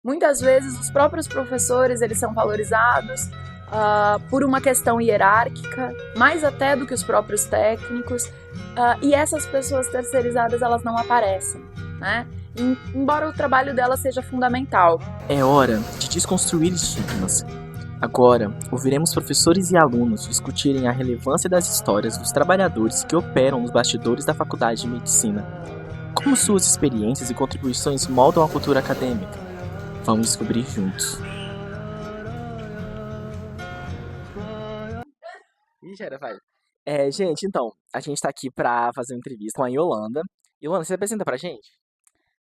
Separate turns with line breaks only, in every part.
Muitas vezes os próprios professores eles são valorizados por uma questão hierárquica, mais até do que os próprios técnicos, e essas pessoas terceirizadas elas não aparecem, né? Embora o trabalho delas seja fundamental.
É hora de desconstruir estigmas. Agora, ouviremos professores e alunos discutirem a relevância das histórias dos trabalhadores que operam nos bastidores da Faculdade de Medicina. Como suas experiências e contribuições moldam a cultura acadêmica? Vamos descobrir juntos. Ih, já era, vai. Gente, então, a gente tá aqui pra fazer uma entrevista com a Yolanda. Yolanda, você apresenta pra gente?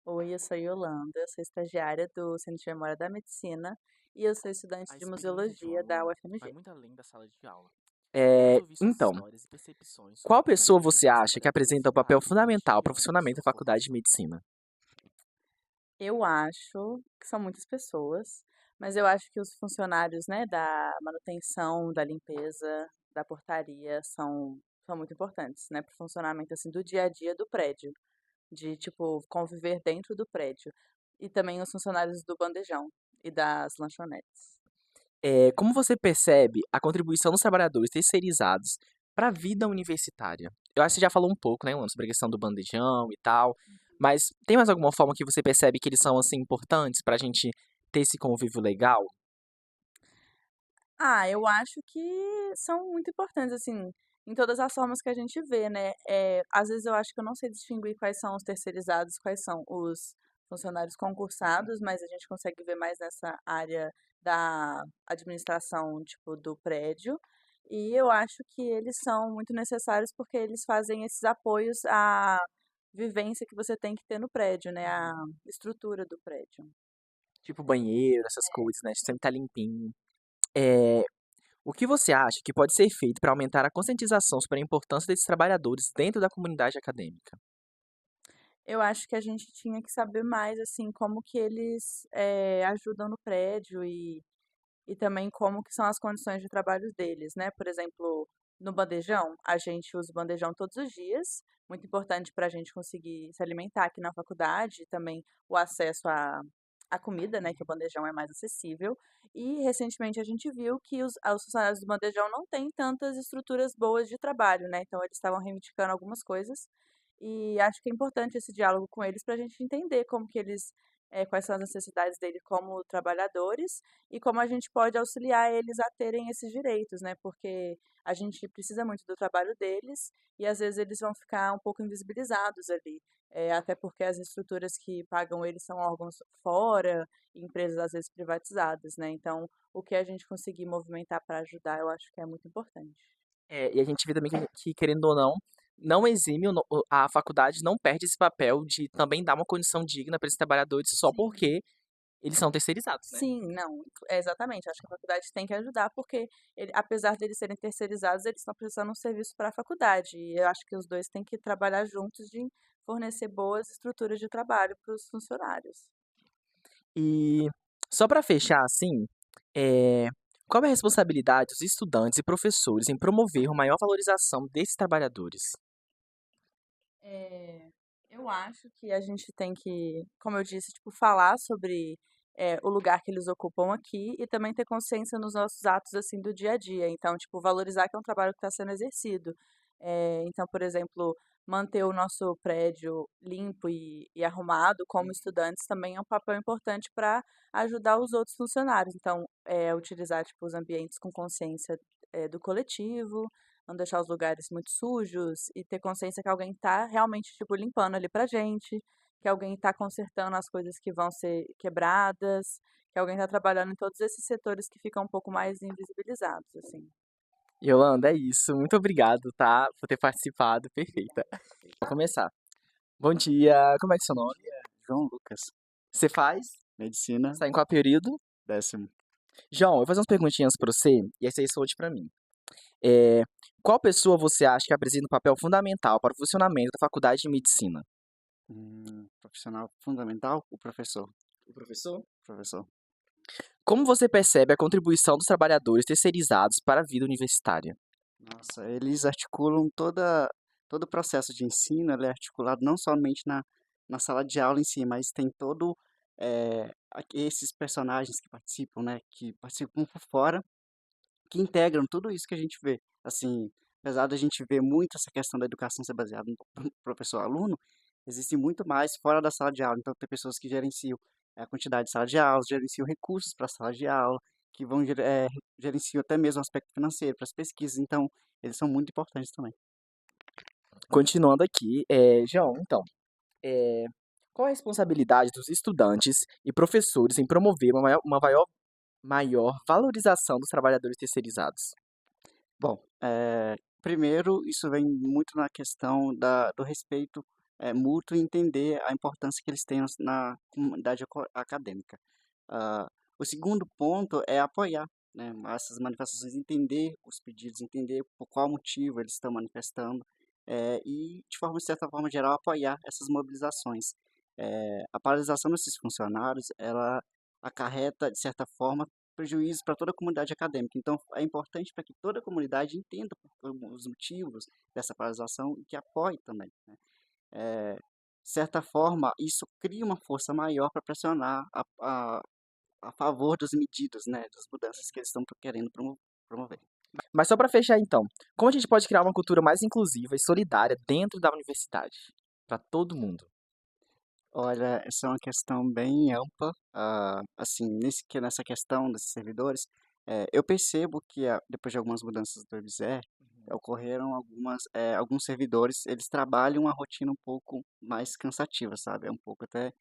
Oi, eu sou Yolanda, eu sou estagiária do Centro de Memória da Medicina e eu sou estudante
A
de
experiência de um
Museologia da
aluno vai
UFMG.
muito além da sala de aula. Queremos ouvir suas
Então,
histórias e percepções sobre
qual
o que
pessoa
aprende
você
com os
acha que
trabalhadores
apresenta o papel
diários no dia a
fundamental para o
dia durante
funcionamento
sua
da Faculdade de
formação?
Medicina?
Eu acho que são muitas pessoas, mas eu acho que os funcionários, né, da manutenção, da limpeza, da portaria são muito importantes, né, para o funcionamento assim do dia a dia do prédio, de tipo conviver dentro do prédio. E também os funcionários do bandejão e das lanchonetes.
Como você percebe a contribuição dos trabalhadores terceirizados para a vida universitária? Eu acho que você já falou um pouco, né, Luana, sobre a questão do bandejão e tal, mas tem mais alguma forma que você percebe que eles são, assim, importantes para a gente ter esse convívio legal?
Ah, eu acho que são muito importantes, assim, em todas as formas que a gente vê, né. Às vezes eu acho que eu não sei distinguir quais são os terceirizados, quais são os funcionários concursados, mas a gente consegue ver mais nessa área da administração, tipo, do prédio. E eu acho que eles são muito necessários, porque eles fazem esses apoios à vivência que você tem que ter no prédio, né, a
Uhum.
estrutura do prédio.
Tipo banheiro, essas coisas, né, sempre tá limpinho. Eh, o que você acha que pode ser feito para aumentar a conscientização sobre a importância desses trabalhadores dentro da comunidade acadêmica?
Eu acho que a gente tinha que saber mais, assim, como que eles, ajudam no prédio e também como que são as condições de trabalho deles, né. Por exemplo, no bandejão, a gente usa o bandejão todos os dias, muito importante para a gente conseguir se alimentar aqui na faculdade, e também o acesso à comida, né, que o bandejão é mais acessível. E recentemente a gente viu que os funcionários do bandejão não têm tantas estruturas boas de trabalho, né, então eles estavam reivindicando algumas coisas, e acho que é importante esse diálogo com eles para a gente entender como que eles quais são as necessidades dele como trabalhadores e como a gente pode auxiliar eles a terem esses direitos, né? Porque a gente precisa muito do trabalho deles e às vezes eles vão ficar um pouco invisibilizados ali. Até porque as estruturas que pagam eles são órgãos fora, empresas às vezes privatizadas, né? Então, o que a gente conseguir movimentar para ajudar, eu acho que é muito importante.
E a gente vê também que, querendo ou não, não exime a faculdade não perde esse papel de também dar uma condição digna para esses trabalhadores só
Sim.
porque eles são terceirizados, né.
Sim, não, exatamente. Acho que a faculdade tem que ajudar, porque apesar deles serem terceirizados, eles estão prestando um serviço para a faculdade. E eu acho que os dois têm que trabalhar juntos de fornecer boas estruturas de trabalho para os funcionários.
E só para fechar, assim, eh, qual é a responsabilidade dos estudantes e professores em promover uma maior valorização desses trabalhadores?
É, eu acho que a gente tem que, como eu disse, tipo, falar sobre o lugar que eles ocupam aqui e também ter consciência nos nossos atos assim do dia a dia. Então, tipo, valorizar que é um trabalho que está sendo exercido. Então, por exemplo, manter o nosso prédio limpo e arrumado como estudantes também é um papel importante para ajudar os outros funcionários. Então, utilizar tipo, os ambientes com consciência do coletivo, não deixar os lugares muito sujos e ter consciência que alguém tá realmente, tipo, limpando ali pra gente, que alguém tá consertando as coisas que vão ser quebradas, que alguém tá trabalhando em todos esses setores que ficam um pouco mais invisibilizados, assim.
Yolanda, é isso. Muito obrigado, tá, por ter participado. Perfeita. Vou começar. Bom dia, como é que é seu nome?
João Lucas,
Você faz?
medicina,
Você tá em qual período?
10º.
João, eu vou fazer umas perguntinhas pra você e aí você responde pra mim. Eh, qual pessoa você acha que apresenta um papel fundamental para o funcionamento da faculdade de medicina?
Profissional fundamental, o professor.
O professor?
Professor.
Como você percebe a contribuição dos trabalhadores terceirizados para a vida universitária?
Nossa, eles articulam todo o processo de ensino, ele é articulado não somente na sala de aula em si, mas tem todo esses personagens que participam, né, que participam por fora, que integram tudo isso que a gente vê. Assim, apesar da gente ver muito essa questão da educação ser baseada no professor-aluno, existe muito mais fora da sala de aula. Então, tem pessoas que gerenciam a quantidade de sala de aula, gerenciam recursos para a sala de aula, que gerenciam até mesmo o aspecto financeiro para as pesquisas. Então, eles são muito importantes também.
Continuando aqui, João, então, é, qual a responsabilidade dos estudantes e professores em promover uma maior valorização dos trabalhadores terceirizados?
Bom, primeiro, isso vem muito na questão do respeito mútuo e entender a importância que eles têm na comunidade acadêmica. Ah, o segundo ponto é apoiar, né, essas manifestações, entender os pedidos, entender por qual motivo eles estão manifestando, e, de certa forma geral, apoiar essas mobilizações. A paralisação desses funcionários, ela acarreta, de certa forma, prejuízos para toda a comunidade acadêmica. Então, é importante para que toda a comunidade entenda os motivos dessa paralisação e que apoie também, né? De certa forma, isso cria uma força maior para pressionar a favor das medidas, né, das mudanças que eles estão querendo promover.
Mas só para fechar então, como a gente pode criar uma cultura mais inclusiva e solidária dentro da universidade, para todo mundo?
Olha, essa é uma questão bem ampla, assim, nessa questão desses servidores, eu percebo que depois de algumas mudanças do IBSER, ocorreram alguns servidores, eles trabalham uma rotina um pouco mais cansativa, sabe? É um pouco até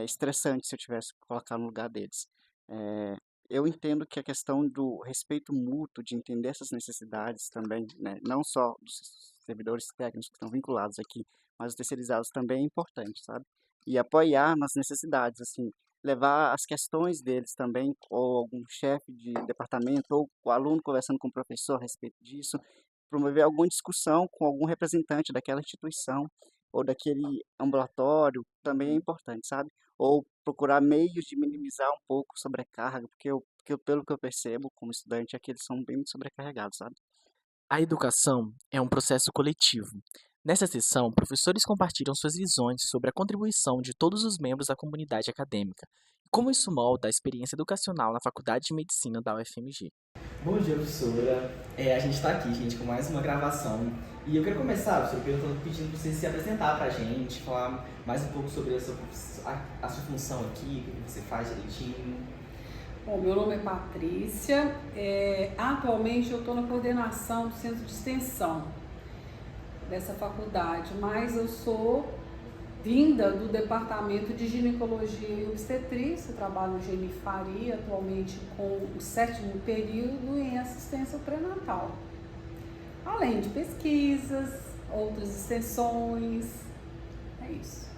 estressante se eu tivesse que colocar no lugar deles. Eh, eu entendo que a questão do respeito mútuo, de entender essas necessidades também, né, não só dos servidores técnicos que estão vinculados aqui, mas os terceirizados também é importante, sabe? E apoiar nas necessidades, assim, levar as questões deles também, ou algum chefe de departamento, ou o aluno conversando com o professor a respeito disso, promover alguma discussão com algum representante daquela instituição ou daquele ambulatório, também é importante, sabe? Ou procurar meios de minimizar um pouco a sobrecarga, pelo que eu percebo como estudante, é que eles são bem sobrecarregados, sabe?
A educação é um processo coletivo. Nessa sessão, professores compartilham suas visões sobre a contribuição de todos os membros da comunidade acadêmica e como isso molda a experiência educacional na Faculdade de Medicina da UFMG.
Bom dia, professora. A gente está aqui, gente, com mais uma gravação. E eu quero começar, professora, pedindo para você se apresentar para a gente, falar mais um pouco sobre a sua função aqui, o que você faz direitinho.
Bom, meu nome é Patrícia. Atualmente eu estou na coordenação do Centro de Extensão dessa faculdade, mas eu sou vinda do Departamento de Ginecologia e Obstetrícia, eu trabalho no Geni Faria, atualmente com o 7º período em assistência ao pré-natal. Além de pesquisas, outras extensões, é isso.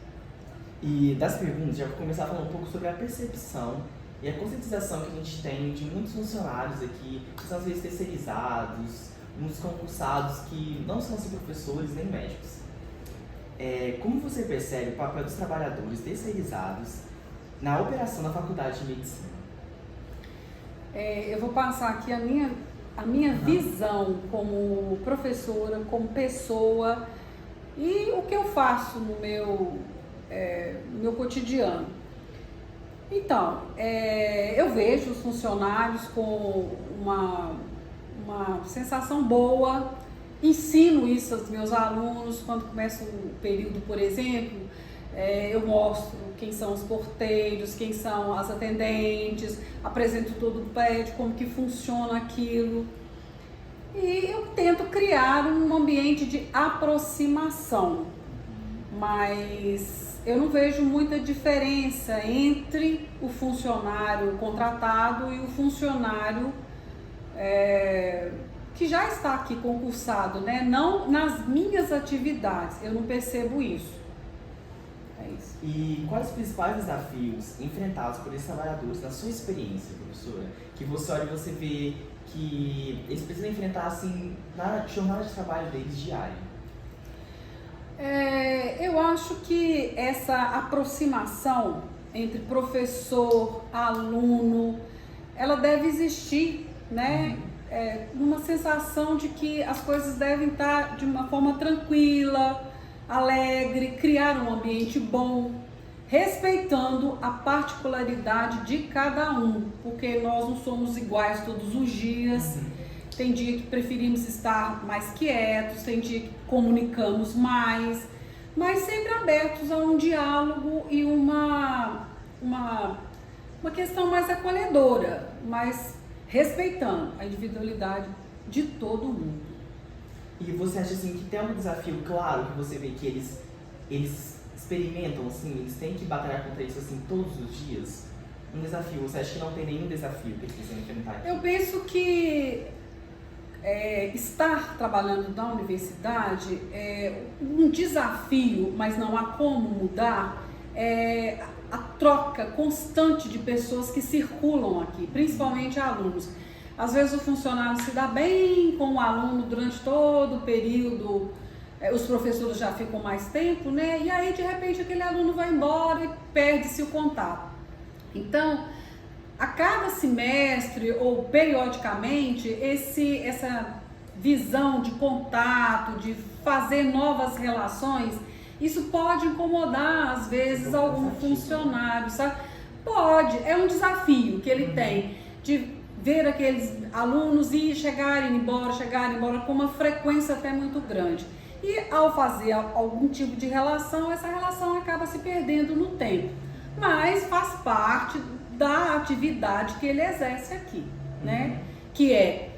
E das perguntas, já vou começar falando um pouco sobre a percepção e a conscientização que a gente tem de muitos funcionários aqui, que são às vezes terceirizados, muitos concursados que não são assim professores nem médicos. Como você percebe o papel dos trabalhadores terceirizados na operação da Faculdade de Medicina?
Eu vou passar aqui a minha visão como professora, como pessoa e o que eu faço no meu cotidiano. Então, eu vejo os funcionários com uma sensação boa, ensino isso aos meus alunos, quando começa o período, por exemplo, eu mostro quem são os porteiros, quem são as atendentes, apresento todo o prédio, como que funciona aquilo. E eu tento criar um ambiente de aproximação, mas eu não vejo muita diferença entre o funcionário contratado e o funcionário que já está aqui concursado, né? Não nas minhas atividades, eu não percebo isso. É isso.
E quais os principais desafios enfrentados por esses trabalhadores na sua experiência, professora? Que você olha e você vê que eles precisam enfrentar assim na jornada de trabalho deles diária?
Eu acho que essa aproximação entre professor, aluno, ela deve existir, né? Uma sensação de que as coisas devem estar de uma forma tranquila, alegre, criar um ambiente bom, respeitando a particularidade de cada um, porque nós não somos iguais todos os dias. Tem dia que preferimos estar mais quietos, tem dia que comunicamos mais, mas sempre abertos a um diálogo e uma questão mais acolhedora, mas respeitando a individualidade de todo mundo.
E você acha assim que tem algum desafio claro que você vê que eles experimentam assim, eles têm que batalhar contra isso assim todos os dias? Um desafio, você acha que não tem nenhum desafio que eles precisam enfrentar aqui?
Eu penso que estar trabalhando na universidade é um desafio, mas não há como mudar, é a troca constante de pessoas que circulam aqui, principalmente alunos. Às vezes o funcionário se dá bem com o aluno durante todo o período, os professores já ficam mais tempo, né? E aí de repente aquele aluno vai embora e perde-se o contato. Então, a cada semestre ou periodicamente, essa visão de contato, de fazer novas relações, isso pode incomodar às vezes algum funcionário, sabe? Pode, é um desafio que ele tem de ver aqueles alunos chegarem embora com uma frequência até muito grande. E ao fazer algum tipo de relação, essa relação acaba se perdendo no tempo, mas faz parte da atividade que ele exerce aqui, né? Que é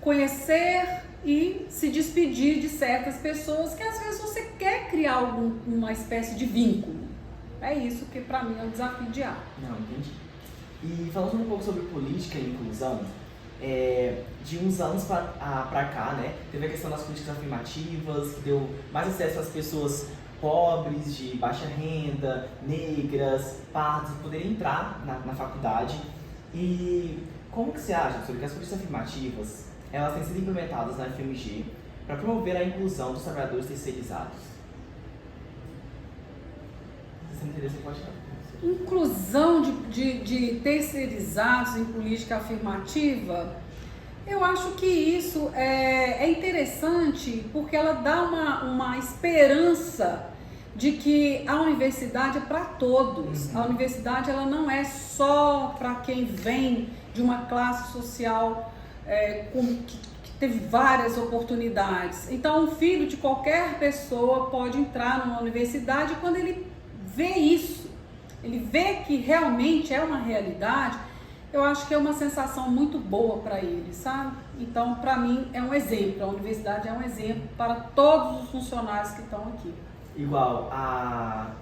conhecer e se despedir de certas pessoas que às vezes você quer criar uma espécie de vínculo. É isso que para mim é um desafio diário.
Não, entendi. E falando um pouco sobre política e inclusão, de uns anos para cá, né, teve a questão das políticas afirmativas, que deu mais acesso às pessoas pobres, de baixa renda, negras, pardas, poderem entrar na faculdade. E como que você acha sobre que as políticas afirmativas elas têm sido implementadas na FMG para promover a inclusão dos trabalhadores terceirizados? Se você não entender, você pode falar.
Inclusão de terceirizados em política afirmativa, eu acho que isso é interessante porque ela dá uma esperança de que a universidade é para todos. A universidade ela não é só para quem vem de uma classe social que teve várias oportunidades. Então, um filho de qualquer pessoa pode entrar numa universidade quando ele vê isso, ele vê que realmente é uma realidade. Eu acho que é uma sensação muito boa para ele, sabe? Então, para mim, é um exemplo. A universidade é um exemplo para todos os funcionários que estão aqui.
Igual, a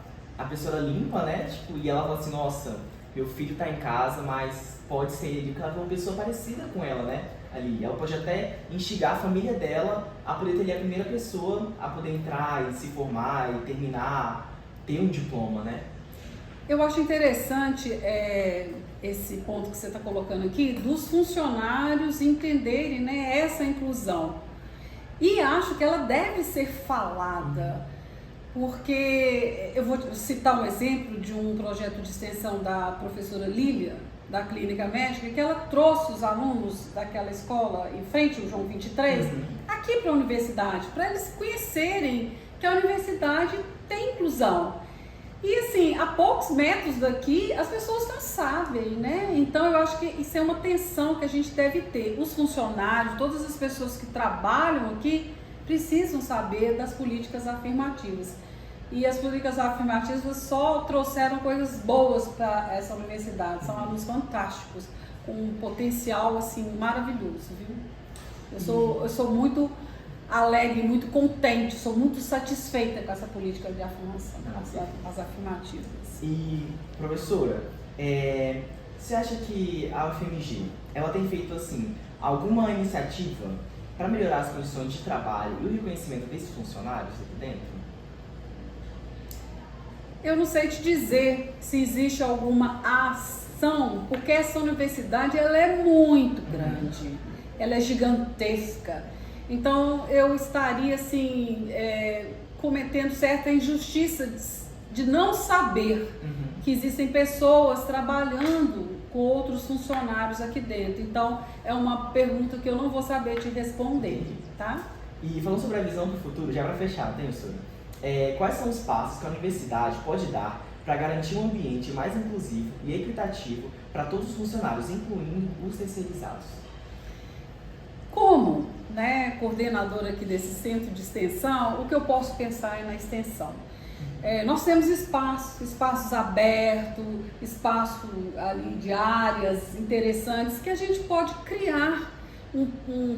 pessoa limpa, né? Tipo, e ela fala assim, nossa, meu filho tá em casa, mas pode ser ele, porque ela vê uma pessoa parecida com ela, né? Ali. Ela pode até instigar a família dela a poder ter ali a primeira pessoa a poder entrar e se formar e terminar, ter um diploma, né?
Eu acho interessante esse ponto que você está colocando aqui, dos funcionários entenderem, né, essa inclusão. E acho que ela deve ser falada, porque eu vou citar um exemplo de um projeto de extensão da professora Lília, da Clínica Médica, que ela trouxe os alunos daquela escola em frente ao João 23, aqui para a universidade, para eles conhecerem que a universidade tem inclusão. E assim, a poucos metros daqui, as pessoas não sabem, né? Então eu acho que isso é uma tensão que a gente deve ter. Os funcionários, todas as pessoas que trabalham aqui, precisam saber das políticas afirmativas. E as políticas afirmativas só trouxeram coisas boas para essa universidade. São alunos fantásticos, com um potencial assim, maravilhoso, viu? Eu sou muito alegre, muito contente, sou muito satisfeita com essa política de afirmação, as afirmativas.
E, professora, você acha que a UFMG, ela tem feito, assim, alguma iniciativa para melhorar as condições de trabalho e o reconhecimento desses funcionários aqui dentro?
Eu não sei te dizer se existe alguma ação, porque essa universidade ela é muito grande, ela é gigantesca. Então eu estaria assim cometendo certa injustiça de não saber que existem pessoas trabalhando com outros funcionários aqui dentro. Então é uma pergunta que eu não vou saber te responder, tá?
E falando sobre a visão do futuro, já para fechar, tem isso? Quais são os passos que a universidade pode dar para garantir um ambiente mais inclusivo e equitativo para todos os funcionários, incluindo os terceirizados?
Como, né, coordenadora aqui desse centro de extensão, o que eu posso pensar é na extensão. Nós temos espaços abertos, espaço ali de áreas interessantes que a gente pode criar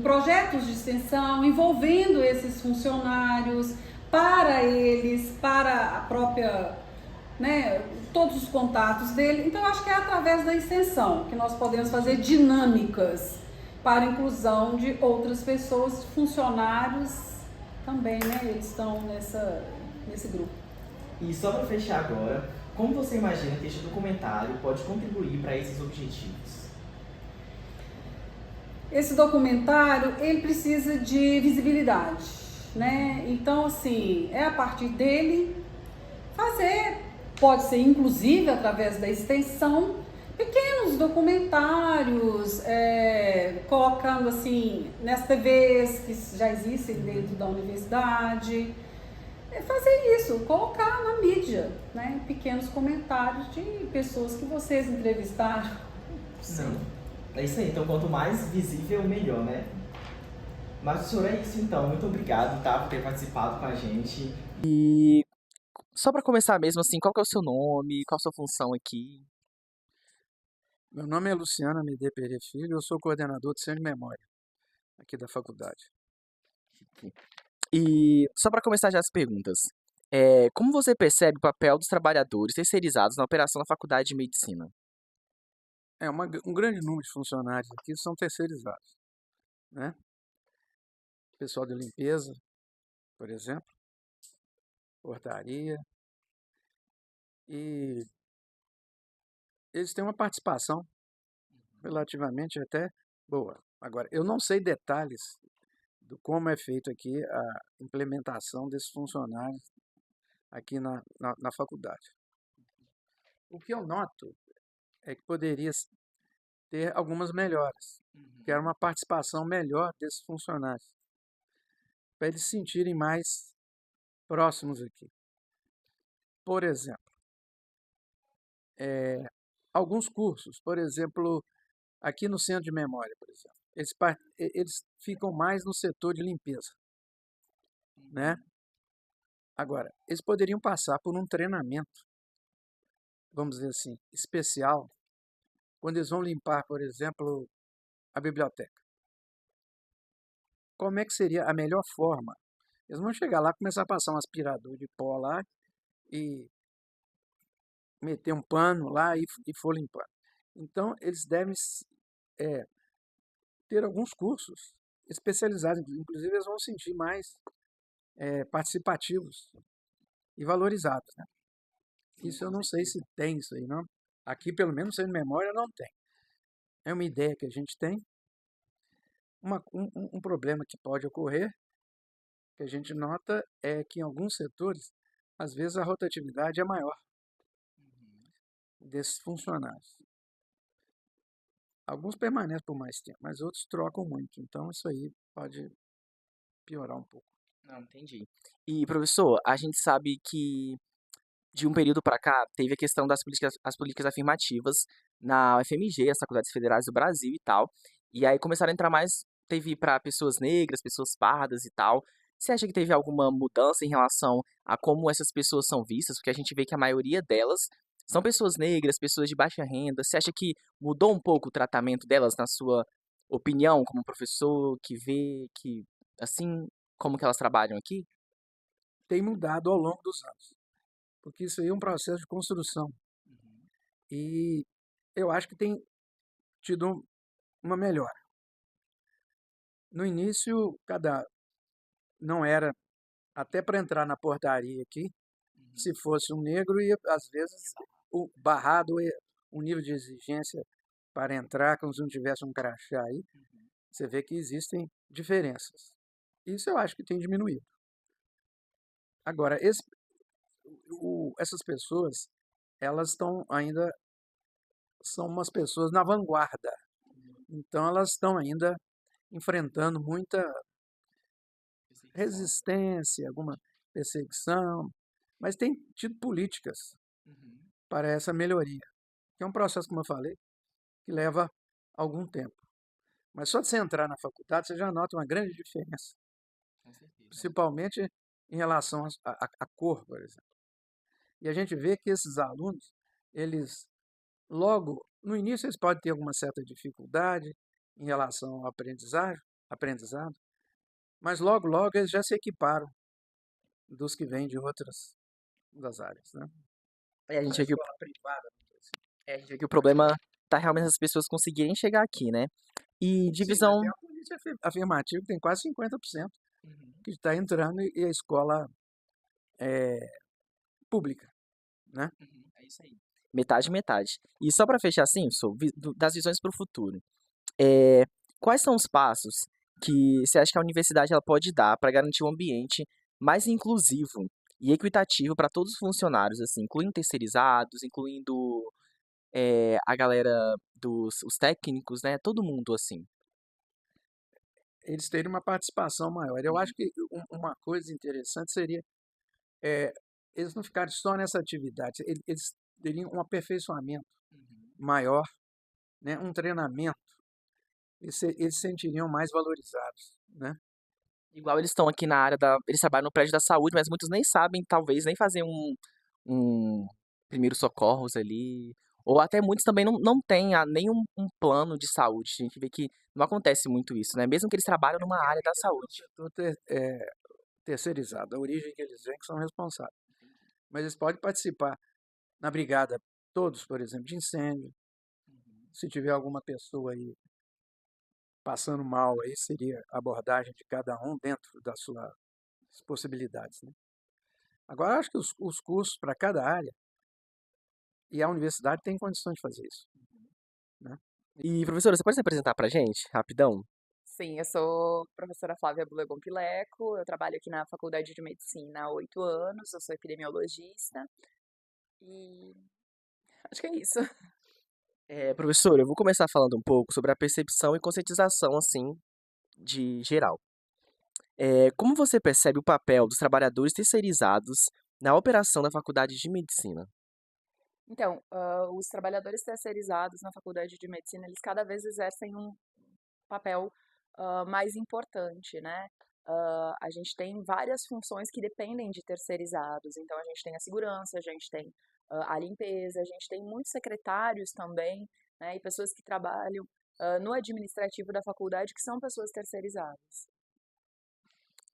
projetos de extensão envolvendo esses funcionários, para eles, para a própria, né, todos os contatos dele. Então, acho que é através da extensão que nós podemos fazer dinâmicas para a inclusão de outras pessoas, funcionários também, né, eles estão nesse grupo.
E só para fechar agora, como você imagina que este documentário pode contribuir para esses objetivos?
Esse documentário, ele precisa de visibilidade, né? Então, assim, é a partir dele fazer, pode ser inclusive através da extensão, pequenos documentários, colocando assim, nas TVs que já existem dentro da universidade, fazer isso, colocar na mídia, né? Pequenos comentários de pessoas que vocês entrevistaram.
Sim. É isso aí, então quanto mais visível, melhor, né? Mas, senhor, é isso então. Muito obrigado, tá, por ter participado com a gente.
E só para começar mesmo, assim, qual que é o seu nome, qual a sua função aqui?
Meu nome é Luciano Amedê Pereira Filho, eu sou coordenador do Centro de Memória, aqui da faculdade.
E só para começar já as perguntas, como você percebe o papel dos trabalhadores terceirizados na operação da Faculdade de Medicina?
Um grande número de funcionários aqui são terceirizados, né? Pessoal de limpeza, por exemplo, portaria, e eles têm uma participação relativamente até boa. Agora, eu não sei detalhes do como é feito aqui a implementação desses funcionários aqui na faculdade. O que eu noto é que poderia ter algumas melhoras, que era uma participação melhor desses funcionários, para eles se sentirem mais próximos aqui. Por exemplo, alguns cursos, por exemplo, aqui no Centro de Memória, por exemplo, eles ficam mais no setor de limpeza, né? Agora, eles poderiam passar por um treinamento, vamos dizer assim, especial, quando eles vão limpar, por exemplo, a biblioteca. Como é que seria a melhor forma? Eles vão chegar lá, começar a passar um aspirador de pó lá e meter um pano lá e for limpando. Então, eles devem ter alguns cursos especializados, inclusive eles vão se sentir mais participativos e valorizados, né? Isso eu não sei se tem isso aí, não. Aqui, pelo menos, sem memória, não tem. É uma ideia que a gente tem. Um problema que pode ocorrer, que a gente nota, é que em alguns setores, às vezes a rotatividade é maior desses funcionários. Alguns permanecem por mais tempo, mas outros trocam muito. Então, isso aí pode piorar um pouco.
Não, entendi. E, professor, a gente sabe que de um período para cá teve a questão as políticas afirmativas na UFMG, as Faculdades Federais do Brasil e tal. E aí começaram a entrar mais, teve para pessoas negras, pessoas pardas e tal. Você acha que teve alguma mudança em relação a como essas pessoas são vistas? Porque a gente vê que a maioria delas são pessoas negras, pessoas de baixa renda. Você acha que mudou um pouco o tratamento delas, na sua opinião, como professor, que vê que, assim, como que elas trabalham aqui?
Tem mudado ao longo dos anos, porque isso aí é um processo de construção. E eu acho que tem tido uma melhora. No início, não era, até para entrar na portaria aqui, se fosse um negro, ia, às vezes, barrado o nível de exigência para entrar, como se não tivesse um crachá aí. Você vê que existem diferenças. Isso eu acho que tem diminuído. Agora, essas pessoas, elas são umas pessoas na vanguarda. Então, elas estão ainda enfrentando muita resistência, alguma perseguição, mas tem tido políticas para essa melhoria, que é um processo, como eu falei, que leva algum tempo. Mas só de você entrar na faculdade, você já nota uma grande diferença,
Com certeza.
principalmente em relação à cor, por exemplo. E a gente vê que esses alunos, eles logo, no início, eles podem ter alguma certa dificuldade em relação ao aprendizado, mas logo, logo eles já se equiparam dos que vêm de outras das áreas, né?
É, a
Da
gente vê que,
escola privada, vamos dizer assim.
a gente vê que o problema tá realmente as pessoas conseguirem chegar aqui, né? E
Sim,
divisão.
até a polícia afirmativa tem quase 50% que está entrando e a escola é pública, né?
É isso aí. Metade, metade. E só para fechar assim, das visões para o futuro. Quais são os passos que você acha que a universidade ela pode dar para garantir um ambiente mais inclusivo e equitativo para todos os funcionários, assim, incluindo terceirizados, incluindo a galera dos os técnicos, né? Todo mundo, assim.
Eles terem uma participação maior. Eu acho que uma coisa interessante seria é, eles não ficarem só nessa atividade, eles teriam um aperfeiçoamento maior, né? Um treinamento, eles se sentiriam mais valorizados, né?
Igual eles estão aqui na área da. Eles trabalham no prédio da saúde, mas muitos nem sabem, talvez, nem fazer um primeiro socorros ali. Ou até muitos também não têm nem um plano de saúde. A gente vê que não acontece muito isso, né? Mesmo que eles trabalham numa área da
É o
saúde.
setor terceirizado, a origem que eles vêm que são responsáveis. Mas eles podem participar na brigada, todos, por exemplo, de incêndio. Se tiver alguma pessoa aí passando mal, aí seria a abordagem de cada um dentro das suas possibilidades, né? Agora, acho que os cursos para cada área e a universidade tem condições de fazer isso, né?
E, professora, você pode se apresentar pra gente, rapidão?
Sim, eu sou professora Flávia Bulegon Pileco, eu trabalho aqui na Faculdade de Medicina há 8 anos, eu sou epidemiologista e acho que é isso.
Professora, eu vou começar falando um pouco sobre a percepção e conscientização, assim, de geral. Como você percebe o papel dos trabalhadores terceirizados na operação da faculdade de medicina?
Então, os trabalhadores terceirizados na Faculdade de Medicina, eles cada vez exercem um papel mais importante, né? A gente tem várias funções que dependem de terceirizados. Então, a gente tem a segurança, a gente tem a limpeza, a gente tem muitos secretários também, né? E pessoas que trabalham no administrativo da faculdade que são pessoas terceirizadas.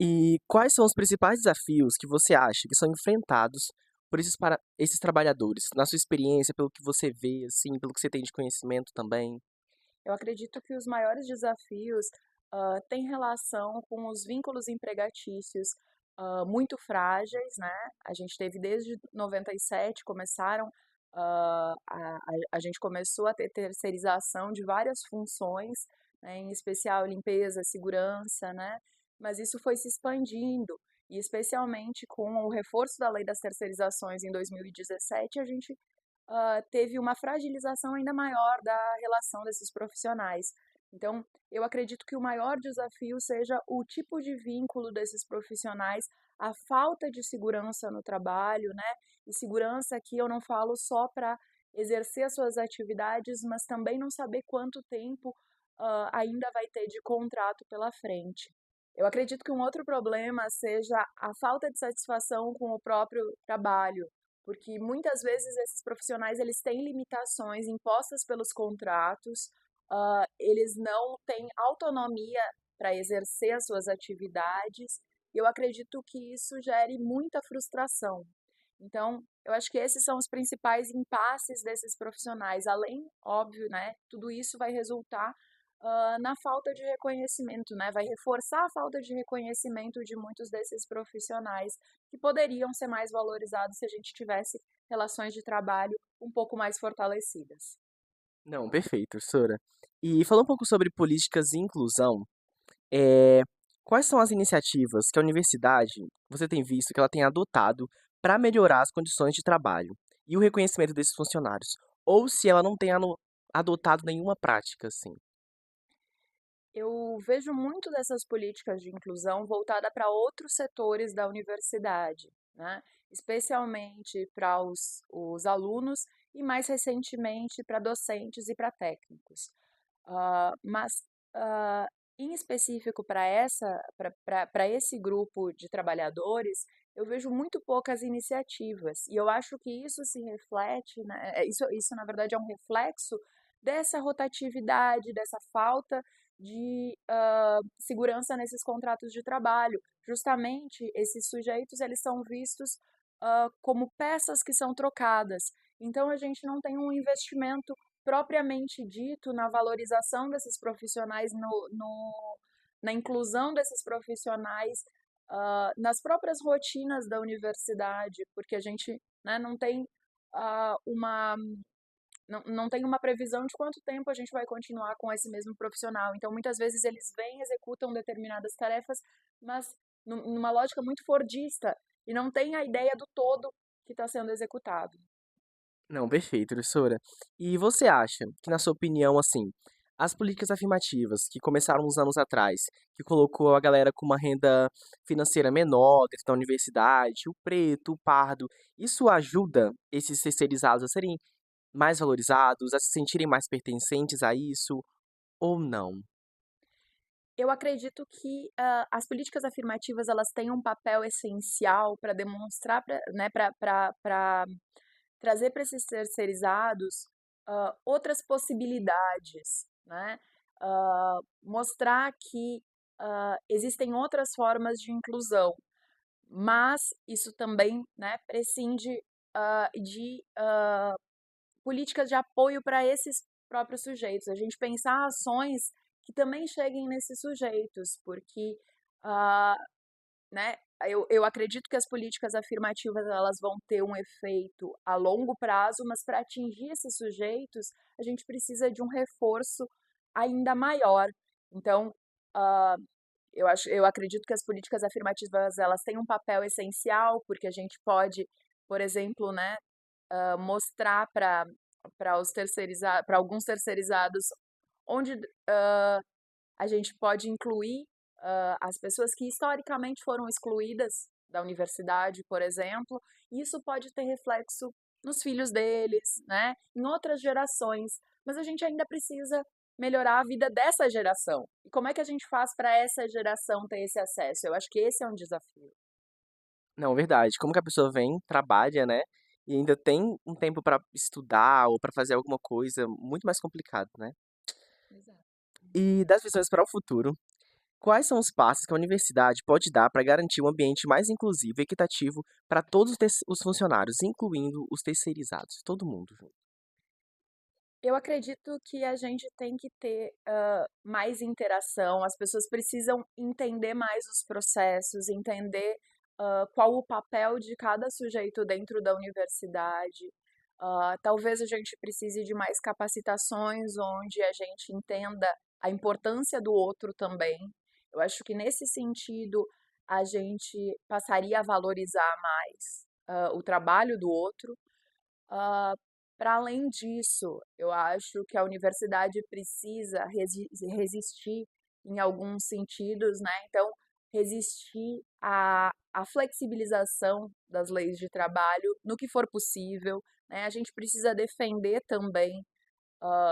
E quais são os principais desafios que você acha que são enfrentados por esses trabalhadores, na sua experiência, pelo que você vê, assim, pelo que você tem de conhecimento também?
Eu acredito que os maiores desafios têm relação com os vínculos empregatícios muito frágeis, né? A gente teve desde 97, a gente começou a ter terceirização de várias funções, né? Em especial limpeza, segurança, né? Mas isso foi se expandindo, e especialmente com o reforço da lei das terceirizações em 2017, a gente teve uma fragilização ainda maior da relação desses profissionais. Então, eu acredito que o maior desafio seja o tipo de vínculo desses profissionais, a falta de segurança no trabalho, né? E segurança aqui eu não falo só para exercer as suas atividades, mas também não saber quanto tempo ainda vai ter de contrato pela frente. Eu acredito que um outro problema seja a falta de satisfação com o próprio trabalho, porque muitas vezes esses profissionais eles têm limitações impostas pelos contratos, eles não têm autonomia para exercer as suas atividades, e eu acredito que isso gere muita frustração. Então, eu acho que esses são os principais impasses desses profissionais. Além, óbvio, né, tudo isso vai resultar na falta de reconhecimento, né? Vai reforçar a falta de reconhecimento de muitos desses profissionais que poderiam ser mais valorizados se a gente tivesse relações de trabalho um pouco mais fortalecidas.
Não, perfeito, professora. E falando um pouco sobre políticas de inclusão, eh, quais são as iniciativas que a universidade, você tem visto que ela tem adotado para melhorar as condições de trabalho e o reconhecimento desses funcionários? Ou se ela não tem adotado nenhuma prática, assim?
Eu vejo muito dessas políticas de inclusão voltada para outros setores da universidade, né? Especialmente para os alunos e mais recentemente para docentes e para técnicos. Mas em específico para esse grupo de trabalhadores, eu vejo muito poucas iniciativas e eu acho que isso se reflete, né, isso na verdade é um reflexo dessa rotatividade, dessa falta de segurança nesses contratos de trabalho. Justamente esses sujeitos eles são vistos como peças que são trocadas. Então a gente não tem um investimento propriamente dito na valorização desses profissionais, na inclusão desses profissionais nas próprias rotinas da universidade, porque a gente, né, não tem uma não tem uma previsão de quanto tempo a gente vai continuar com esse mesmo profissional. Então, muitas vezes eles vêm, executam determinadas tarefas, mas numa lógica muito fordista, e não tem a ideia do todo que está sendo executado.
Não, perfeito, professora. E você acha que, na sua opinião, assim, as políticas afirmativas que começaram uns anos atrás, que colocou a galera com uma renda financeira menor dentro da universidade, o preto, o pardo, isso ajuda esses terceirizados a serem mais valorizados, a se sentirem mais pertencentes a isso ou não?
Eu acredito que as políticas afirmativas elas têm um papel essencial para demonstrar, né, para trazer para esses terceirizados outras possibilidades, né? Mostrar que existem outras formas de inclusão, mas isso também, né, prescinde de políticas de apoio para esses próprios sujeitos. A gente pensar ações que também cheguem nesses sujeitos, porque ah, né, eu acredito que as políticas afirmativas elas vão ter um efeito a longo prazo, mas para atingir esses sujeitos, a gente precisa de um reforço ainda maior. Então, ah, eu acredito que as políticas afirmativas elas têm um papel essencial, porque a gente pode, por exemplo, né, mostrar para alguns terceirizados onde a gente pode incluir as pessoas que historicamente foram excluídas da universidade, por exemplo, e isso pode ter reflexo nos filhos deles, né, em outras gerações, mas a gente ainda precisa melhorar a vida dessa geração. E como é que a gente faz para essa geração ter esse acesso? Eu acho que esse é um desafio.
Não, verdade. Como que a pessoa vem, trabalha, né, e ainda tem um tempo para estudar ou para fazer alguma coisa, muito mais complicado, né?
Exato.
E das visões para o futuro, quais são os passos que a universidade pode dar para garantir um ambiente mais inclusivo e equitativo para todos os funcionários, incluindo os terceirizados, todo mundo junto?
Eu acredito que a gente tem que ter mais interação, as pessoas precisam entender mais os processos, entender qual o papel de cada sujeito dentro da universidade. Talvez a gente precise de mais capacitações onde a gente entenda a importância do outro também. Eu acho que nesse sentido a gente passaria a valorizar mais o trabalho do outro. Para além disso, eu acho que a universidade precisa resistir em alguns sentidos, né? Então, resistir à flexibilização das leis de trabalho no que for possível, né? A gente precisa defender também,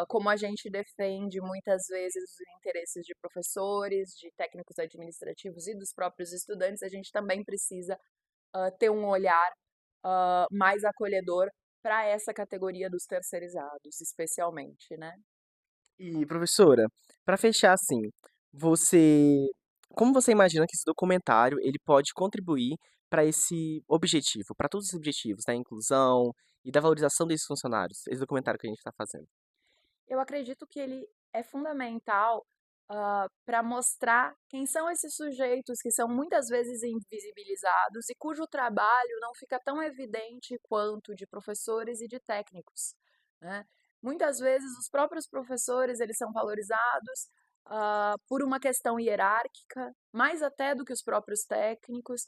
como a gente defende muitas vezes os interesses de professores, de técnicos administrativos e dos próprios estudantes, a gente também precisa ter um olhar mais acolhedor para essa categoria dos terceirizados, especialmente, né?
E, professora, para fechar assim, você, como você imagina que esse documentário ele pode contribuir para esse objetivo, para todos os objetivos da inclusão e da valorização desses funcionários, esse documentário que a gente está fazendo?
Eu acredito que ele é fundamental para mostrar quem são esses sujeitos que são muitas vezes invisibilizados e cujo trabalho não fica tão evidente quanto de professores e de técnicos, né? Muitas vezes os próprios professores eles são valorizados por uma questão hierárquica, mais até do que os próprios técnicos,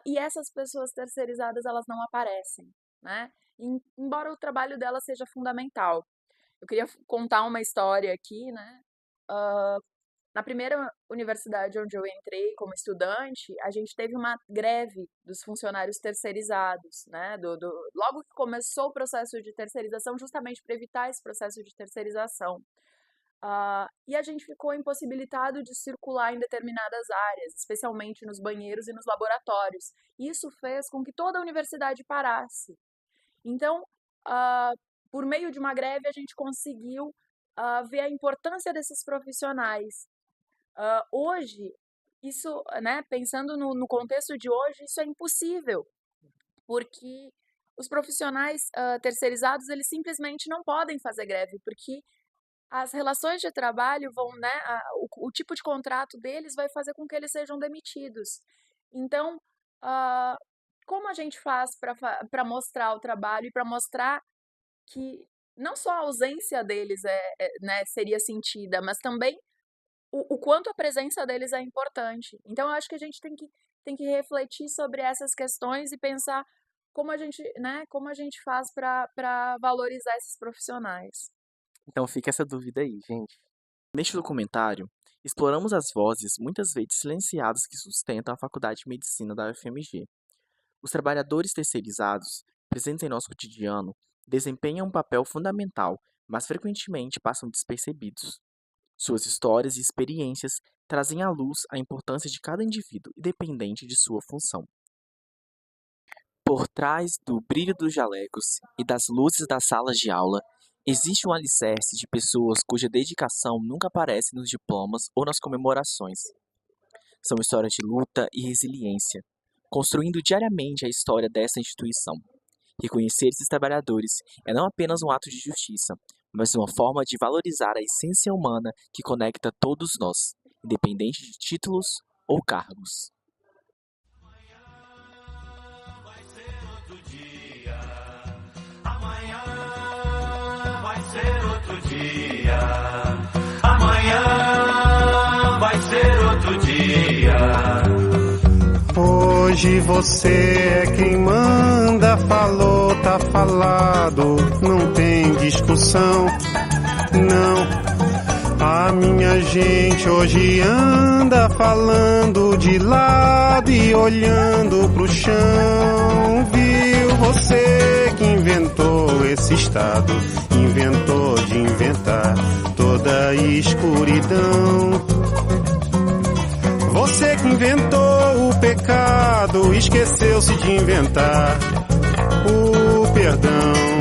e essas pessoas terceirizadas elas não aparecem, né? Embora o trabalho delas seja fundamental. Eu queria contar uma história aqui, né? Na primeira universidade onde eu entrei como estudante, a gente teve uma greve dos funcionários terceirizados, né? Logo que começou o processo de terceirização, justamente para evitar esse processo de terceirização. E a gente ficou impossibilitado de circular em determinadas áreas, especialmente nos banheiros e nos laboratórios. Isso fez com que toda a universidade parasse. Então, por meio de uma greve, a gente conseguiu ver a importância desses profissionais. Hoje, isso, né, pensando no contexto de hoje, isso é impossível, porque os profissionais terceirizados, eles simplesmente não podem fazer greve, porque as relações de trabalho vão, né, o tipo de contrato deles vai fazer com que eles sejam demitidos. Então, como a gente faz para mostrar o trabalho e para mostrar que não só a ausência deles né, seria sentida, mas também o quanto a presença deles é importante. Então, eu acho que a gente tem que refletir sobre essas questões e pensar como a gente faz para valorizar esses profissionais.
Então fica essa dúvida aí, gente. Neste documentário, exploramos as vozes, muitas vezes silenciadas, que sustentam a Faculdade de Medicina da UFMG. Os trabalhadores terceirizados, presentes em nosso cotidiano, desempenham um papel fundamental, mas frequentemente passam despercebidos. Suas histórias e experiências trazem à luz a importância de cada indivíduo, independente de sua função. Por trás do brilho dos jalecos e das luzes das salas de aula, existe um alicerce de pessoas cuja dedicação nunca aparece nos diplomas ou nas comemorações. São histórias de luta e resiliência, construindo diariamente a história dessa instituição. Reconhecer esses trabalhadores é não apenas um ato de justiça, mas uma forma de valorizar a essência humana que conecta todos nós, independente de títulos ou cargos.
Amanhã vai ser outro dia. Hoje você é quem manda, falou, tá falado, não tem discussão, não. A minha gente hoje anda falando de lado e olhando pro chão. Viu você que inventou esse estado, inventou de inventar toda a escuridão. Você que inventou o pecado, esqueceu-se de inventar o perdão.